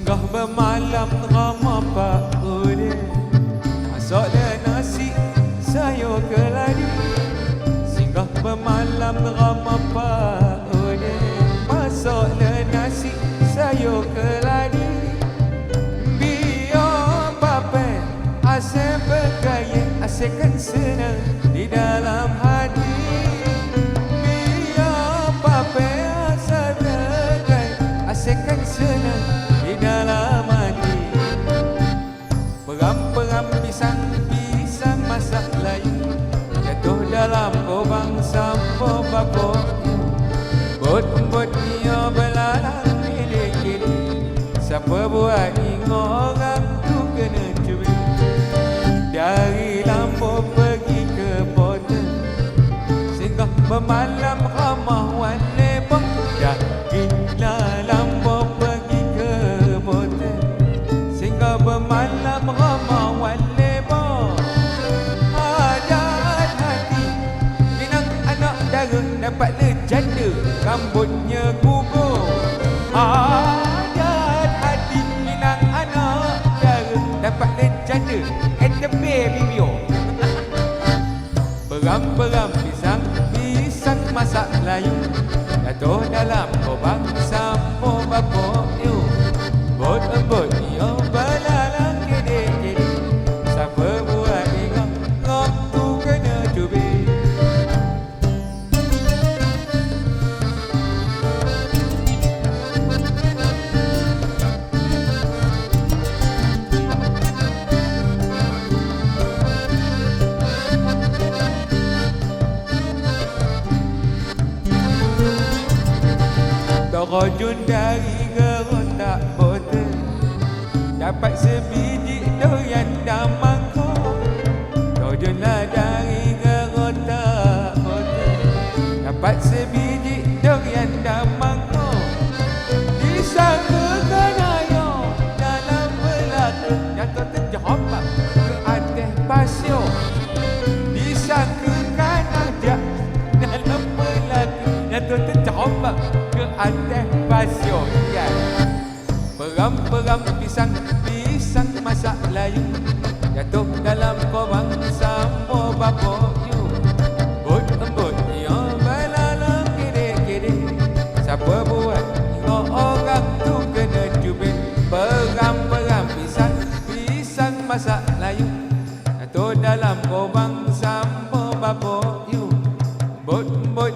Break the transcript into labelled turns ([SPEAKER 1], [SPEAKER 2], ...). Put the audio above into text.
[SPEAKER 1] Singgah bermalam ramah pak ude, masaklah nasi sayur keladi. Singgah bermalam ramah pak ude, masaklah nasi sayur keladi. Biar bapak asyik bergaya, asyikkan senang di dalam hati. Biar bapak asyik bergaya, asyikkan senang di dalam hati. Peram-peram pisang-pisang masak layu, jatuh dalam lubang sampah bapuk. Bot-bot dia belalang kiri-kiri, siapa buat ingat orang tu kena curi. Dari Lampung pergi ke Botan, singgah bermalam ramah wan lebong. Darilah Lampung pergi ke Botan, singgah bermalam ramah wan lebong. Hajat hati Minang anak dara, dapatlah janda rambutnya gugur. Hajat hati Minang anak dara, dapatlah janda the baby bio. Peram-peram pisang-pisang masak layu, jatuh dalam lubang sampah bapuk you. Bot-bot dia belalang kiri-kiri, siapa buat ingat ngok tu kena cubit. Rojun dari gerontak Botan, dapat sebiji doyan dan mangkuk. Rojunlah dari gerontak Botan, dapat sebiji doyan dan mangkuk. Disangkakan ayah dalam belakang, jatuh terjebak ke atas pasir. Disangkakan ajak dalam belakang, jatuh terjebak ke atas pasir. Ya. Peram-peram pisang-pisang masak layu, jatuh dalam korang sampah bapuk you. Bot-bot dia belalang kiri-kiri, siapa buat ingat orang tu kena cubit. Peram-peram pisang-pisang masak layu, jatuh dalam korang sampah bapuk you. Bot-bot